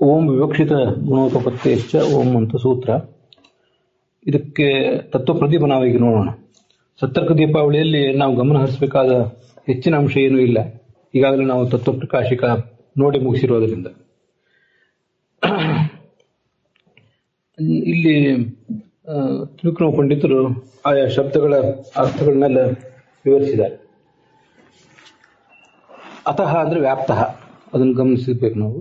ಓಂ ವಿವಕ್ಷಿತ ಗುಣೋಪತ್ತೇಶ್ಚ ಓಂ ಅಂತ ಸೂತ್ರ. ಇದಕ್ಕೆ ತತ್ವ ಪ್ರದೀಪ ನಾವೀಗ ನೋಡೋಣ. ಸತ್ತರ್ಕ ದೀಪಾವಳಿಯಲ್ಲಿ ನಾವು ಗಮನ ಹರಿಸಬೇಕಾದ ಹೆಚ್ಚಿನ ಅಂಶ ಏನೂ ಇಲ್ಲ. ಈಗಾಗಲೇ ನಾವು ತತ್ವ ಪ್ರಕಾಶಿಕ ನೋಡಿ ಮುಗಿಸಿರೋದ್ರಿಂದ ಇಲ್ಲಿ ತ್ರಿವಿಕ್ರಮ ಪಂಡಿತರು ಆಯಾ ಶಬ್ದಗಳ ಅರ್ಥಗಳನ್ನೆಲ್ಲ ವಿವರಿಸಿದ್ದಾರೆ. ಅತಃ ಅಂದ್ರೆ ವ್ಯಾಪ್ತಃ, ಅದನ್ನು ಗಮನಿಸಬೇಕು ನಾವು.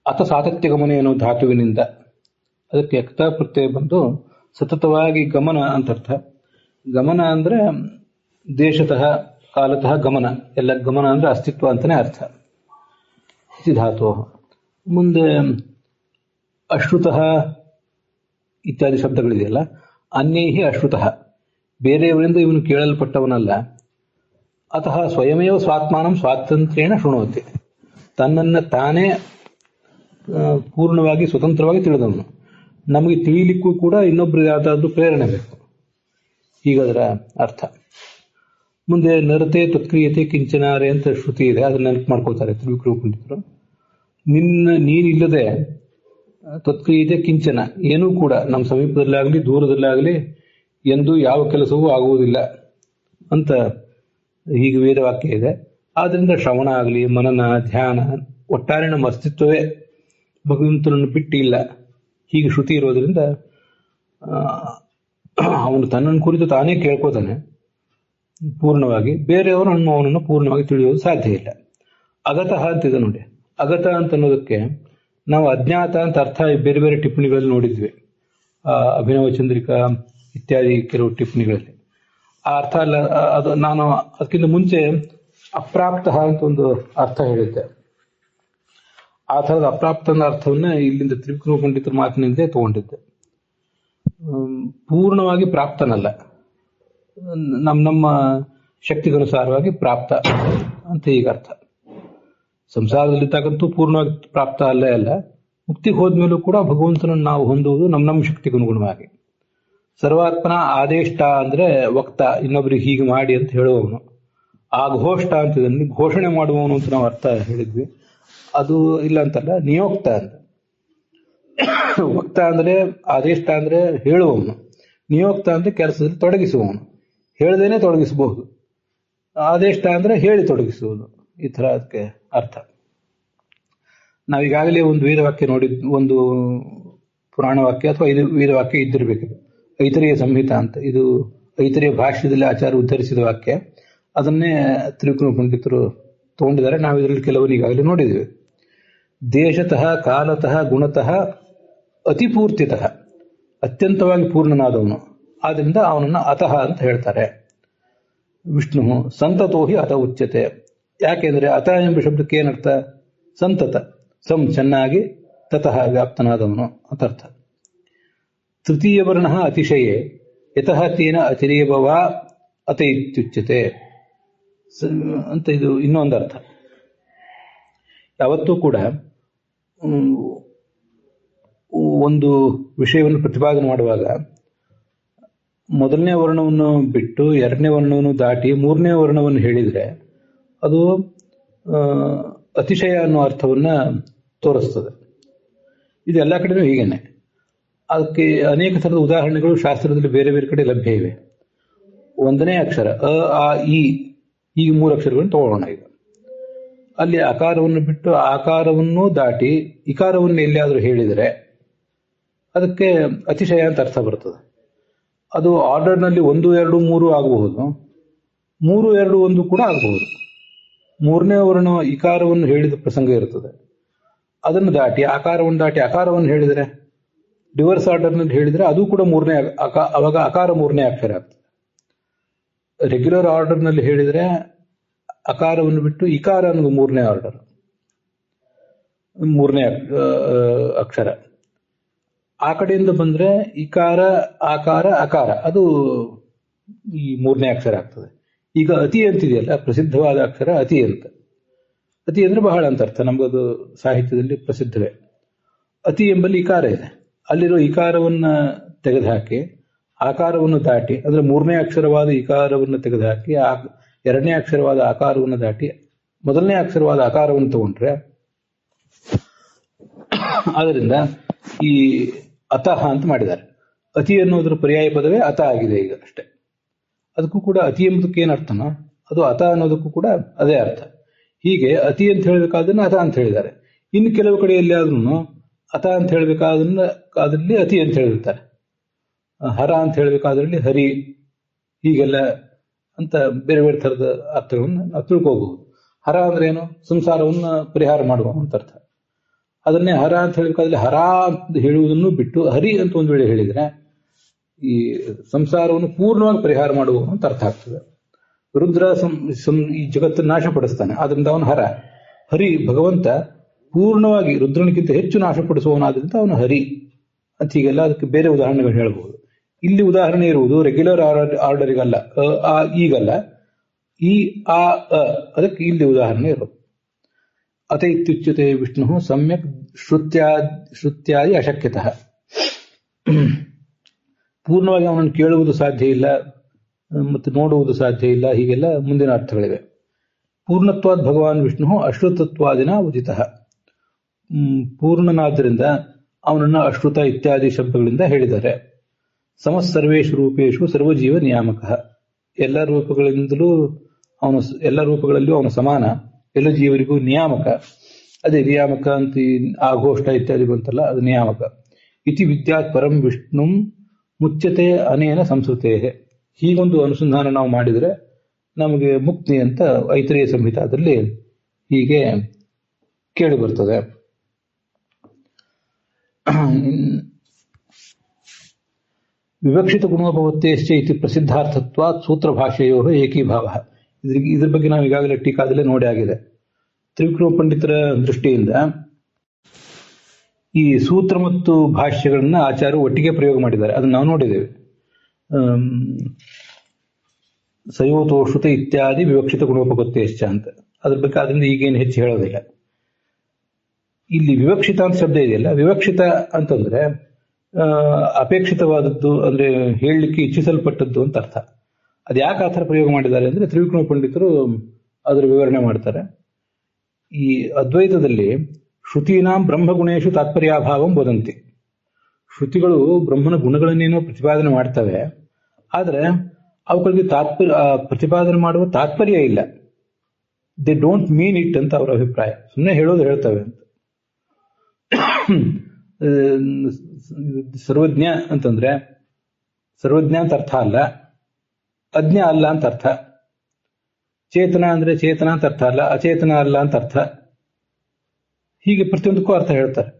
ಅಥ ಸಾತತ್ಯ ಗಮನ ಏನೋ ಧಾತುವಿನಿಂದ, ಅದಕ್ಕೆ ಅಕ್ತ ಪ್ರತ್ಯಯ ಬಂದು ಸತತವಾಗಿ ಗಮನ ಅಂತ ಅರ್ಥ. ಗಮನ ಅಂದ್ರೆ ದೇಶತಃ ಕಾಲತಃ ಗಮನ, ಎಲ್ಲ ಗಮನ ಅಂದ್ರೆ ಅಸ್ತಿತ್ವ ಅಂತಾನೆ ಅರ್ಥ. ಇತಿ ಧಾತು. ಮುಂದೆ ಅಶ್ರುತಃ ಇತ್ಯಾದಿ ಶಬ್ದಗಳಿದೆಯಲ್ಲ, ಅನ್ಯೈಹಿ ಅಶ್ರುತಃ, ಬೇರೆಯವರಿಂದ ಇವನು ಕೇಳಲ್ಪಟ್ಟವನಲ್ಲ. ಅತಃ ಸ್ವಯಮೇವ ಸ್ವಾತ್ಮಾನಂ ಸ್ವಾತಂತ್ರ್ಯೇಣ ಶೃಣೋತಿ, ತನ್ನನ್ನು ತಾನೇ ಪೂರ್ಣವಾಗಿ ಸ್ವತಂತ್ರವಾಗಿ ತಿಳಿದವನು. ನಮಗೆ ತಿಳಿಲಿಕ್ಕೂ ಕೂಡ ಇನ್ನೊಬ್ಬರು ಯಾವುದಾದ್ರೂ ಪ್ರೇರಣೆ ಬೇಕು, ಹೀಗದರ ಅರ್ಥ. ಮುಂದೆ ನರತೆ ತತ್ಕ್ರಿಯತೆ ಕಿಂಚನಾರೆ ಅಂತ ಶ್ರುತಿ ಇದೆ, ಅದನ್ನ ನೆನಪು ಮಾಡ್ಕೋತಾರೆ ತ್ರಿವಿಕ್ರಮ ಪಂಡಿತರು. ನೀನಿಲ್ಲದೆ ತತ್ಕ್ರಿಯತೆ ಕಿಂಚನ, ಏನೂ ಕೂಡ ನಮ್ಮ ಸಮೀಪದಲ್ಲಾಗಲಿ ದೂರದಲ್ಲಾಗಲಿ ಎಂದು ಯಾವ ಕೆಲಸವೂ ಆಗುವುದಿಲ್ಲ ಅಂತ ಹೀಗೆ ವೇದವಾಕ್ಯ ಇದೆ. ಆದ್ರಿಂದ ಶ್ರವಣ ಆಗಲಿ, ಮನನ, ಧ್ಯಾನ, ಒಟ್ಟಾರೆ ನಮ್ಮ ಅಸ್ತಿತ್ವವೇ ಭಗವಂತನನ್ನು ಬಿಟ್ಟಿಲ್ಲ, ಹೀಗೆ ಶ್ರುತಿ ಇರೋದ್ರಿಂದ ಅವನು ತನ್ನನ್ನು ಕುರಿತು ತಾನೇ ಕೇಳ್ಕೋತಾನೆ ಪೂರ್ಣವಾಗಿ. ಬೇರೆಯವರು ಅವನನ್ನು ಪೂರ್ಣವಾಗಿ ತಿಳಿಯೋದು ಸಾಧ್ಯ ಇಲ್ಲ. ಅಗತಃ ಅಂತಿದೆ ನೋಡಿ. ಅಗತ ಅಂತ ಅನ್ನೋದಕ್ಕೆ ನಾವು ಅಜ್ಞಾತ ಅಂತ ಅರ್ಥ ಬೇರೆ ಬೇರೆ ಟಿಪ್ಪಣಿಗಳಲ್ಲಿ ನೋಡಿದ್ವಿ, ಅಭಿನವ ಚಂದ್ರಿಕಾ ಇತ್ಯಾದಿ ಕೆಲವು ಟಿಪ್ಪಣಿಗಳಲ್ಲಿ. ಆ ಅರ್ಥ ಅಲ್ಲ ಅದು. ನಾನು ಅದಕ್ಕಿಂತ ಮುಂಚೆ ಅಪ್ರಾಪ್ತ ಅಂತ ಒಂದು ಅರ್ಥ ಹೇಳಿದ್ದೆ. ಆ ಥರದ ಅಪ್ರಾಪ್ತನ ಅರ್ಥವನ್ನ ಇಲ್ಲಿಂದ ತ್ರಿವಿಕ್ರಮ ಪಂಡಿತರ ಮಾತಿನಿಂದಲೇ ತಗೊಂಡಿದ್ದೆ. ಪೂರ್ಣವಾಗಿ ಪ್ರಾಪ್ತನಲ್ಲ, ನಮ್ಮ ಶಕ್ತಿಗನುಸಾರವಾಗಿ ಪ್ರಾಪ್ತ ಅಂತ ಈಗ ಅರ್ಥ. ಸಂಸಾರದಲ್ಲಿದ್ದಾಗಂತೂ ಪೂರ್ಣವಾಗಿ ಪ್ರಾಪ್ತ ಅಲ್ಲೇ ಅಲ್ಲ, ಮುಕ್ತಿಗೆ ಹೋದ್ಮೇಲೂ ಕೂಡ ಭಗವಂತನನ್ನು ನಾವು ಹೊಂದುವುದು ನಮ್ಮ ಶಕ್ತಿಗನುಗುಣವಾಗಿ. ಸರ್ವಾತ್ಮನ ಆದೇಷ್ಟ ಅಂದ್ರೆ ವಕ್ತ, ಇನ್ನೊಬ್ರಿಗೆ ಹೀಗೆ ಮಾಡಿ ಅಂತ ಹೇಳುವವನು. ಆಘೋಷ್ಟ ಅಂತ ಇದನ್ನು ಘೋಷಣೆ ಮಾಡುವವನು ಅಂತ ನಾವು ಅರ್ಥ ಹೇಳಿದ್ವಿ. ಅದು ಇಲ್ಲ ಅಂತಲ್ಲ, ನಿಯೋಕ್ತ ಅಂತ. ವಕ್ತ ಅಂದ್ರೆ ಆದೇಷ್ಟ ಅಂದ್ರೆ ಹೇಳುವವನು, ನಿಯೋಕ್ತ ಅಂದ್ರೆ ಕೆಲಸದಲ್ಲಿ ತೊಡಗಿಸುವವನು. ಹೇಳದೇನೆ ತೊಡಗಿಸಬಹುದು. ಆದೇಷ್ಟ ಅಂದ್ರೆ ಹೇಳಿ ತೊಡಗಿಸುವುದು, ಈ ತರ ಅದಕ್ಕೆ ಅರ್ಥ. ನಾವೀಗಾಗಲೇ ಒಂದು ವೇದವಾಕ್ಯ ನೋಡಿದ್, ಒಂದು ಪುರಾಣ ವಾಕ್ಯ ಅಥವಾ ಇದು ವೇದವಾಕ್ಯ ಇದ್ದಿರಬೇಕಿದೆ, ಐತರೇಯ ಸಂಹಿತ ಅಂತ. ಇದು ಐತರೇಯ ಭಾಷ್ಯದಲ್ಲಿ ಆಚಾರ್ಯ ಉದ್ಧರಿಸಿದ ವಾಕ್ಯ. ಅದನ್ನೇ ತ್ರಿವಿಕ್ರಮ ಪಂಡಿತರು ತಗೊಂಡಿದ್ದಾರೆ. ನಾವು ಇದರಲ್ಲಿ ಕೆಲವರು ಈಗಾಗಲೇ ನೋಡಿದ್ದೇವೆ. ದೇಶತಃ ಕಾಲತಃ ಗುಣತಃ ಅತಿಪೂರ್ತಿತಃ, ಅತ್ಯಂತವಾಗಿ ಪೂರ್ಣನಾದವನು. ಆದ್ರಿಂದ ಅವನನ್ನು ಅತಃ ಅಂತ ಹೇಳ್ತಾರೆ. ವಿಷ್ಣು ಸಂತತೋಹಿ ಅತ ಉಚ್ಯತೆ. ಯಾಕೆಂದ್ರೆ ಅತ ಎಂಬ ಶಬ್ದಕ್ಕೆ ಏನರ್ಥ? ಸಂತತ, ಸಂ ಚೆನ್ನಾಗಿ, ತತಃ ವ್ಯಾಪ್ತನಾದವನು ಅಂತ ಅರ್ಥ. ತೃತೀಯ ವರ್ಣ ಅತಿಶಯೇ ಯತಃ ತೇನ ಅತಿರೇವವಾ ಅತ ಇತ್ಯುಚ್ಯತೆ ಅಂತ ಇದು ಇನ್ನೊಂದು ಅರ್ಥ. ಯಾವತ್ತೂ ಕೂಡ ಒಂದು ವಿಷಯವನ್ನು ಪ್ರತಿಪಾದನೆ ಮಾಡುವಾಗ ಮೊದಲನೇ ವರ್ಣವನ್ನು ಬಿಟ್ಟು ಎರಡನೇ ವರ್ಣವನ್ನು ದಾಟಿ ಮೂರನೇ ವರ್ಣವನ್ನು ಹೇಳಿದರೆ ಅದು ಅತಿಶಯ ಅನ್ನೋ ಅರ್ಥವನ್ನ ತೋರಿಸ್ತದೆ. ಇದು ಎಲ್ಲ ಕಡೆನೂ ಹೀಗೇನೆ. ಅದಕ್ಕೆ ಅನೇಕ ಥರದ ಉದಾಹರಣೆಗಳು ಶಾಸ್ತ್ರದಲ್ಲಿ ಬೇರೆ ಬೇರೆ ಕಡೆ ಲಭ್ಯ ಇವೆ. ಒಂದನೇ ಅಕ್ಷರ ಅ, ಆ, ಈ ಮೂರು ಅಕ್ಷರಗಳನ್ನು ತಗೊಳ್ಳೋಣ. ಈಗ ಅಲ್ಲಿ ಅಕಾರವನ್ನು ಬಿಟ್ಟು ಆಕಾರವನ್ನು ದಾಟಿ ಇಕಾರವನ್ನು ಎಲ್ಲಿಯಾದರೂ ಹೇಳಿದರೆ ಅದಕ್ಕೆ ಅತಿಶಯ ಅಂತ ಅರ್ಥ ಬರ್ತದೆ. ಅದು ಆರ್ಡರ್ನಲ್ಲಿ 1, 2, 3 ಆಗಬಹುದು, 3, 2, 1 ಕೂಡ ಆಗಬಹುದು. ಮೂರನೇ ವರ್ಣ ಇಕಾರವನ್ನು ಹೇಳಿದ ಪ್ರಸಂಗ ಇರ್ತದೆ. ಅದನ್ನು ದಾಟಿ ಆಕಾರವನ್ನು ಹೇಳಿದರೆ, ರಿವರ್ಸ್ ಆರ್ಡರ್ನಲ್ಲಿ ಹೇಳಿದರೆ ಅದು ಕೂಡ ಮೂರನೇ, ಅವಾಗ ಅಕಾರ ಮೂರನೇ ಅಕ್ಷರ ಆಗ್ತದೆ. ರೆಗ್ಯುಲರ್ ಆರ್ಡರ್ನಲ್ಲಿ ಹೇಳಿದರೆ ಅಕಾರವನ್ನು ಬಿಟ್ಟು ಇಕಾರ ಅನ್ನೋದು ಮೂರನೇ ಆರ್ಡರ್, ಮೂರನೇ ಅಕ್ಷರ. ಆ ಕಡೆಯಿಂದ ಬಂದ್ರೆ ಇಕಾರ, ಆಕಾರ, ಅಕಾರ, ಅದು ಈ ಮೂರನೇ ಅಕ್ಷರ ಆಗ್ತದೆ. ಈಗ ಅತಿ ಅಂತಿದೆಯಲ್ಲ, ಪ್ರಸಿದ್ಧವಾದ ಅಕ್ಷರ ಅತಿ ಅಂತ. ಅತಿ ಅಂದ್ರೆ ಬಹಳ ಅಂತ ಅರ್ಥ, ನಮಗದು ಸಾಹಿತ್ಯದಲ್ಲಿ ಪ್ರಸಿದ್ಧವೇ. ಅತಿ ಎಂಬಲ್ಲಿ ಇಕಾರ ಇದೆ. ಅಲ್ಲಿರೋ ಇಕಾರವನ್ನ ತೆಗೆದುಹಾಕಿ ಆಕಾರವನ್ನು ದಾಟಿ, ಅಂದ್ರೆ ಮೂರನೇ ಅಕ್ಷರವಾದ ಇಕಾರವನ್ನು ತೆಗೆದುಹಾಕಿ ಎರಡನೇ ಅಕ್ಷರವಾದ ಆಕಾರವನ್ನು ದಾಟಿ ಮೊದಲನೇ ಅಕ್ಷರವಾದ ಆಕಾರವನ್ನು ತಗೊಂಡ್ರೆ ಆದ್ದರಿಂದ ಈ ಅತಃ ಅಂತ ಮಾಡಿದ್ದಾರೆ. ಅತಿ ಅನ್ನೋದ್ರ ಪರ್ಯಾಯ ಪದವೇ ಅತ ಆಗಿದೆ ಈಗ ಅಷ್ಟೇ. ಅದಕ್ಕೂ ಕೂಡ ಅತಿ ಎಂಬುದಕ್ಕೆ ಏನು ಅರ್ಥನೋ ಅದು ಅತ ಅನ್ನೋದಕ್ಕೂ ಕೂಡ ಅದೇ ಅರ್ಥ. ಹೀಗೆ ಅತಿ ಅಂತ ಹೇಳಬೇಕಾದನ್ನ ಅತ ಅಂತ ಹೇಳಿದ್ದಾರೆ. ಇನ್ನು ಕೆಲವು ಕಡೆಯಲ್ಲಿ ಆದ್ರೂ ಅತ ಅಂತ ಹೇಳಬೇಕಾದ್ರಲ್ಲಿ ಅತಿ ಅಂತ ಹೇಳಿರ್ತಾರೆ. ಹರ ಅಂತ ಹೇಳಬೇಕಾದ್ರಲ್ಲಿ ಹರಿ, ಹೀಗೆಲ್ಲ ಅಂತ ಬೇರೆ ಬೇರೆ ಥರದ ಅರ್ಥಗಳನ್ನು ನಾವು ತಿಳ್ಕೋಬಹುದು. ಹರ ಅಂದ್ರೆ ಏನು? ಸಂಸಾರವನ್ನ ಪರಿಹಾರ ಮಾಡುವ ಅಂತ ಅರ್ಥ. ಅದನ್ನೇ ಹರ ಅಂತ ಹೇಳಬೇಕಾದ್ರೆ ಹರ ಅಂತ ಹೇಳುವುದನ್ನು ಬಿಟ್ಟು ಹರಿ ಅಂತ ಒಂದು ವೇಳೆ ಹೇಳಿದ್ರೆ ಈ ಸಂಸಾರವನ್ನು ಪೂರ್ಣವಾಗಿ ಪರಿಹಾರ ಮಾಡುವ ಅಂತ ಅರ್ಥ ಆಗ್ತದೆ. ರುದ್ರ ಈ ಜಗತ್ತನ್ನು ನಾಶಪಡಿಸ್ತಾನೆ, ಆದ್ರಿಂದ ಅವನು ಹರ. ಹರಿ ಭಗವಂತ ಪೂರ್ಣವಾಗಿ ರುದ್ರನಿಗಿಂತ ಹೆಚ್ಚು ನಾಶಪಡಿಸುವವನಾದ್ರಿಂದ ಅವನು ಹರಿ ಅಂತ. ಹೀಗೆಲ್ಲ ಅದಕ್ಕೆ ಬೇರೆ ಉದಾಹರಣೆಗಳು ಹೇಳಬಹುದು. ಇಲ್ಲಿ ಉದಾಹರಣೆ ಇರುವುದು ರೆಗ್ಯುಲರ್ ಆರ್ಡರಿಗಲ್ಲ, ಈಗಲ್ಲ, ಈ ಆ ಅದಕ್ಕೆ ಇಲ್ಲಿ ಉದಾಹರಣೆ ಇರೋದು. ಅತ ಇತ್ಯುಚ್ಯತೆ ವಿಷ್ಣು ಸಮ್ಯಕ್ ಶ್ರುತ್ಯಾದಿ ಅಶಕ್ಯತಃ. ಪೂರ್ಣವಾಗಿ ಅವನನ್ನು ಕೇಳುವುದು ಸಾಧ್ಯ ಇಲ್ಲ ಮತ್ತು ನೋಡುವುದು ಸಾಧ್ಯ ಇಲ್ಲ, ಹೀಗೆಲ್ಲ ಮುಂದಿನ ಅರ್ಥಗಳಿವೆ. ಪೂರ್ಣತ್ವಾದ್ ಭಗವಾನ್ ವಿಷ್ಣು ಅಶ್ರುತತ್ವಾದಿನ ಉದಿತಃ. ಪೂರ್ಣನಾದ್ದರಿಂದ ಅವನನ್ನು ಅಶ್ರುತ ಇತ್ಯಾದಿ ಶಬ್ದಗಳಿಂದ ಹೇಳಿದ್ದಾರೆ. ಸಮಸ್ಸರ್ವೇಷು ರೂಪೇಶು ಸರ್ವಜೀವ ನಿಯಾಮಕ. ಎಲ್ಲ ರೂಪಗಳಲ್ಲೂ ಅವನು ಸಮಾನ, ಎಲ್ಲ ಜೀವರಿಗೂ ನಿಯಾಮಕ. ಅದೇ ನಿಯಾಮಕ ಅಂತ ಆಘೋಷ್ಟ ಇತ್ಯಾದಿ ಬಂತಲ್ಲ, ಅದು ನಿಯಾಮಕ. ಇತಿ ವಿದ್ಯಾತ್ ಪರಂ ವಿಷ್ಣು ಮುಚ್ಯತೆ ಅನೇನ ಸಂಸ್ಕೃತೇ. ಹೀಗೊಂದು ಅನುಸಂಧಾನ ನಾವು ಮಾಡಿದರೆ ನಮಗೆ ಮುಕ್ತಿ ಅಂತ ಐತರೇಯ ಸಂಹಿತಾದಲ್ಲಿ ಹೀಗೆ ಕೇಳಿ ಬರ್ತದೆ. ವಿವಕ್ಷಿತ ಗುಣೋಪವತ್ತೇಶ್ಚ ಇತಿ ಪ್ರಸಿದ್ಧಾರ್ಥತ್ವಾತ್ ಸೂತ್ರ ಭಾಷೆಯೋ ಏಕೀಭಾವ. ಇದ್ರ ಬಗ್ಗೆ ನಾವು ಈಗಾಗಲೇ ಟೀಕಾದಲ್ಲೇ ನೋಡಿ ಆಗಿದೆ. ತ್ರಿವಿಕ್ರಮ ಪಂಡಿತರ ದೃಷ್ಟಿಯಿಂದ ಈ ಸೂತ್ರ ಮತ್ತು ಭಾಷ್ಯಗಳನ್ನ ಆಚಾರ್ಯರು ಒಟ್ಟಿಗೆ ಪ್ರಯೋಗ ಮಾಡಿದ್ದಾರೆ, ಅದನ್ನ ನಾವು ನೋಡಿದ್ದೇವೆ. ಸಯೋತೋಶ್ರುತ ಇತ್ಯಾದಿ ವಿವಕ್ಷಿತ ಗುಣೋಪವತ್ತೇಶ್ಚ ಅಂತ. ಅದ್ರ ಬಗ್ಗೆ ಅದರಿಂದ ಈಗೇನು ಹೆಚ್ಚು ಹೇಳೋದಿಲ್ಲ. ಇಲ್ಲಿ ವಿವಕ್ಷಿತ ಅಂತ ಶಬ್ದ ಇದೆಯಲ್ಲ, ವಿವಕ್ಷಿತ ಅಂತಂದ್ರೆ ಅಪೇಕ್ಷಿತವಾದದ್ದು, ಅಂದ್ರೆ ಹೇಳಲಿಕ್ಕೆ ಇಚ್ಛಿಸಲ್ಪಟ್ಟದ್ದು ಅಂತ ಅರ್ಥ. ಅದು ಯಾಕೆ ಆ ಥರ ಪ್ರಯೋಗ ಮಾಡಿದ್ದಾರೆ ಅಂದ್ರೆ ತ್ರಿವಿಕ್ರಮ ಪಂಡಿತರು ಅದರ ವಿವರಣೆ ಮಾಡ್ತಾರೆ. ಈ ಅದ್ವೈತದಲ್ಲಿ ಶ್ರುತೀನಾಂ ಬ್ರಹ್ಮಗುಣೇಶು ತಾತ್ಪರ್ಯಾಭಾವಂ ವದಂತಿ. ಶ್ರುತಿಗಳು ಬ್ರಹ್ಮನ ಗುಣಗಳನ್ನೇನೋ ಪ್ರತಿಪಾದನೆ ಮಾಡ್ತವೆ, ಆದರೆ ಅವುಗಳಿಗೆ ಪ್ರತಿಪಾದನೆ ಮಾಡುವ ತಾತ್ಪರ್ಯ ಇಲ್ಲ. ದೇ ಡೋಂಟ್ ಮೀನ್ ಇಟ್ ಅಂತ ಅವರ ಅಭಿಪ್ರಾಯ. ಸುಮ್ಮನೆ ಹೇಳೋದು ಹೇಳ್ತವೆ ಅಂತ. ಸರ್ವಜ್ಞ ಅಂತಂದ್ರೆ ಸರ್ವಜ್ಞ ಅಂತ ಅರ್ಥ ಅಲ್ಲ, ಅಜ್ಞ ಅಲ್ಲ ಅಂತ ಅರ್ಥ. ಚೇತನ ಅಂದ್ರೆ ಚೇತನ ಅಂತ ಅರ್ಥ ಅಲ್ಲ, ಅಚೇತನ ಅಲ್ಲ ಅಂತ ಅರ್ಥ. ಹೀಗೆ ಪ್ರತಿಯೊಂದಕ್ಕೂ ಅರ್ಥ ಹೇಳ್ತಾರೆ.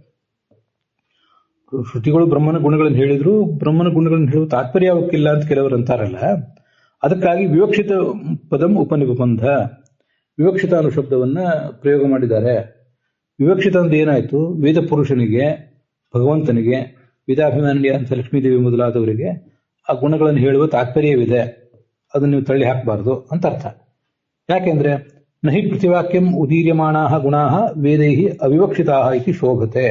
ಶ್ರುತಿಗಳು ಬ್ರಹ್ಮನ ಗುಣಗಳನ್ನು ಹೇಳಿದ್ರು, ಬ್ರಹ್ಮನ ಗುಣಗಳನ್ನು ಹೇಳುವ ತಾತ್ಪರ್ಯ ಅವಕ್ಕಿಲ್ಲ ಅಂತ ಕೆಲವರು ಅಂತಾರಲ್ಲ. ಅದಕ್ಕಾಗಿ ವಿವಕ್ಷಿತ ಪದಂ ಉಪನಿಬಂಧ, ವಿವಕ್ಷಿತ ಅನ್ನೋ ಶಬ್ದವನ್ನ ಪ್ರಯೋಗ ಮಾಡಿದ್ದಾರೆ. ವಿವಕ್ಷಿತ ಅಂದ್ರೆ ಏನಾಯ್ತು? ವೇದ ಪುರುಷನಿಗೆ, ಭಗವಂತನಿಗೆ, ವೇದಾಭಿಮಾನಿ ಅಂತ ಲಕ್ಷ್ಮೀದೇವಿ ಮೊದಲಾದವರಿಗೆ ಆ ಗುಣಗಳನ್ನು ಹೇಳುವ ತಾತ್ಪರ್ಯವಿದೆ, ಅದನ್ನು ನೀವು ತಳ್ಳಿ ಹಾಕಬಾರದು ಅಂತ ಅರ್ಥ. ಯಾಕೆಂದ್ರೆ ನಹಿ ಪ್ರತಿವಾಕ್ಯಂ ಉದೀರ್ಯಮಾಣಾ ಗುಣಾ ವೇದೈ ಅವಿವಕ್ಷಿತಾ ಇತಿ ಶೋಭತೆ.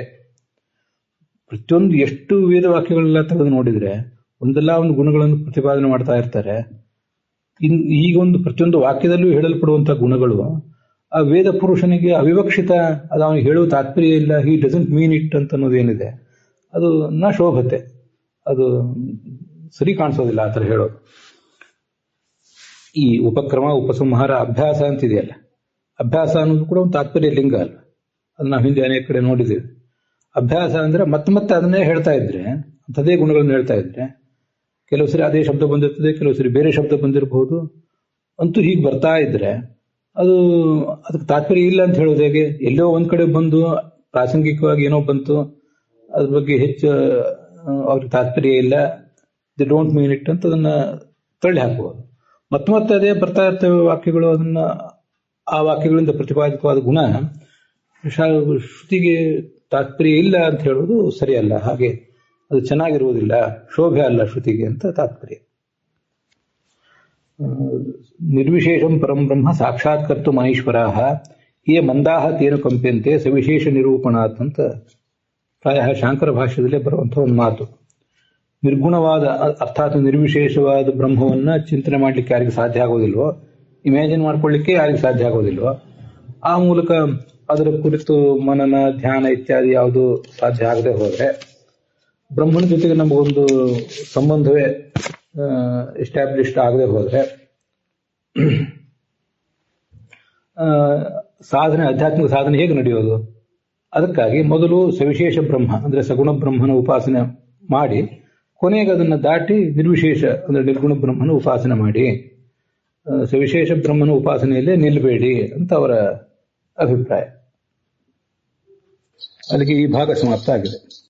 ಪ್ರತಿಯೊಂದು ಎಷ್ಟು ವೇದವಾಕ್ಯಗಳೆಲ್ಲ ತೆಗೆದು ನೋಡಿದ್ರೆ ಒಂದೆಲ್ಲ ಒಂದು ಗುಣಗಳನ್ನು ಪ್ರತಿಪಾದನೆ ಮಾಡ್ತಾ ಇರ್ತಾರೆ. ಈಗೊಂದು ಪ್ರತಿಯೊಂದು ವಾಕ್ಯದಲ್ಲೂ ಹೇಳಲ್ಪಡುವಂತಹ ಗುಣಗಳು ಆ ವೇದ ಪುರುಷನಿಗೆ ಅವಿವಕ್ಷಿತ, ಅದು ಅವನಿಗೆ ಹೇಳುವ ತಾತ್ಪರ್ಯ ಇಲ್ಲ, ಹಿ ಡಸಂಟ್ ಮೀನ್ ಇಟ್ ಅಂತ ಅನ್ನೋದೇನಿದೆ ಅದು ನ ಶೋಭತೆ, ಅದು ಸರಿ ಕಾಣಿಸೋದಿಲ್ಲ ಆ ಥರ ಹೇಳೋದು. ಈ ಉಪಕ್ರಮ, ಉಪಸಂಹಾರ, ಅಭ್ಯಾಸ ಅಂತಿದೆಯಲ್ಲ, ಅಭ್ಯಾಸ ಅನ್ನೋದು ಕೂಡ ಒಂದು ತಾತ್ಪರ್ಯ ಲಿಂಗ ಅಲ್ಲ. ಅದು ನಾವು ಹಿಂದೆ ಅನೇಕ ಕಡೆ ನೋಡಿದ್ದೇವೆ. ಅಭ್ಯಾಸ ಅಂದ್ರೆ ಮತ್ತೆ ಅದನ್ನೇ ಹೇಳ್ತಾ ಇದ್ರೆ, ಅಂಥದೇ ಗುಣಗಳನ್ನು ಹೇಳ್ತಾ ಇದ್ರೆ, ಕೆಲವು ಸರಿ ಅದೇ ಶಬ್ದ ಬಂದಿರ್ತದೆ, ಕೆಲವು ಸರಿ ಬೇರೆ ಶಬ್ದ ಬಂದಿರಬಹುದು. ಅಂತೂ ಹೀಗೆ ಬರ್ತಾ ಇದ್ರೆ ಅದಕ್ಕೆ ತಾತ್ಪರ್ಯ ಇಲ್ಲ ಅಂತ ಹೇಳೋದು ಹೇಗೆ? ಎಲ್ಲೋ ಒಂದ್ ಕಡೆ ಬಂದು ಪ್ರಾಸಂಗಿಕವಾಗಿ ಏನೋ ಬಂತು, ಅದ್ರ ಬಗ್ಗೆ ಹೆಚ್ಚು ಅವ್ರಿಗೆ ತಾತ್ಪರ್ಯ ಇಲ್ಲ, ದಿ ಡೋಂಟ್ ಮೀನ್ ಇಟ್ ಅಂತ ಅದನ್ನ ತಳ್ಳಿ ಹಾಕಬಹುದು. ಮತ್ತೆ ಅದೇ ಬರ್ತಾ ಇರ್ತವೆ ವಾಕ್ಯಗಳು, ಅದನ್ನ ಆ ವಾಕ್ಯಗಳಿಂದ ಪ್ರತಿಪಾದಿತವಾದ ಗುಣ ಶ್ರುತಿಗೆ ತಾತ್ಪರ್ಯ ಇಲ್ಲ ಅಂತ ಹೇಳೋದು ಸರಿಯಲ್ಲ. ಹಾಗೆ ಅದು ಚೆನ್ನಾಗಿರುವುದಿಲ್ಲ, ಶೋಭೆ ಅಲ್ಲ ಶ್ರುತಿಗೆ ಅಂತ ತಾತ್ಪರ್ಯ. ನಿರ್ವಿಶೇಷಂ ಪರಂ ಬ್ರಹ್ಮ ಸಾಕ್ಷಾತ್ಕರ್ತು ಮನೀಶ್ವರಾಹ ಯೇ ಮಂದಾಹ ತೇನು ಕಂಪ್ಯಂತೆ ಸವಿಶೇಷ ನಿರೂಪಣಾತ್ ಅಂತ ಪ್ರಾಯ ಶಾಂಕರ ಭಾಷ್ಯದಲ್ಲೇ ಬರುವಂತಹ ಒಂದು ಮಾತು. ನಿರ್ಗುಣವಾದ ಅರ್ಥಾತ್ ನಿರ್ವಿಶೇಷವಾದ ಬ್ರಹ್ಮವನ್ನ ಚಿಂತನೆ ಮಾಡ್ಲಿಕ್ಕೆ ಯಾರಿಗೆ ಸಾಧ್ಯ ಆಗೋದಿಲ್ವೋ, ಇಮ್ಯಾಜಿನ್ ಮಾಡ್ಕೊಳ್ಳಿಕ್ಕೆ ಯಾರಿಗೆ ಸಾಧ್ಯ ಆಗೋದಿಲ್ವೋ, ಆ ಮೂಲಕ ಅದರ ಕುರಿತು ಮನನ ಧ್ಯಾನ ಇತ್ಯಾದಿ ಯಾವುದು ಸಾಧ್ಯ ಆಗದೆ ಹೋದರೆ, ಬ್ರಹ್ಮನ ಜೊತೆಗೆ ನಮಗೊಂದು ಸಂಬಂಧವೇ ಎಸ್ಟಾಬ್ಲಿಷ್ಡ್ ಆಗದೆ ಹೋದರೆ ಸಾಧನೆ, ಆಧ್ಯಾತ್ಮಿಕ ಸಾಧನೆ ಹೇಗೆ ನಡೆಯೋದು? ಅದಕ್ಕಾಗಿ ಮೊದಲು ಸವಿಶೇಷ ಬ್ರಹ್ಮ ಅಂದ್ರೆ ಸಗುಣ ಬ್ರಹ್ಮನ ಉಪಾಸನೆ ಮಾಡಿ, ಕೊನೆಗೆ ಅದನ್ನು ದಾಟಿ ನಿರ್ವಿಶೇಷ ಅಂದ್ರೆ ನಿರ್ಗುಣ ಬ್ರಹ್ಮನ ಉಪಾಸನೆ ಮಾಡಿ, ಸವಿಶೇಷ ಬ್ರಹ್ಮನ ಉಪಾಸನೆಯಲ್ಲೇ ನಿಲ್ಲಬೇಡಿ ಅಂತ ಅವರ ಅಭಿಪ್ರಾಯ. ಅಲ್ಲಿಗೆ ಈ ಭಾಗ ಸಮಾಪ್ತ ಆಗಿದೆ.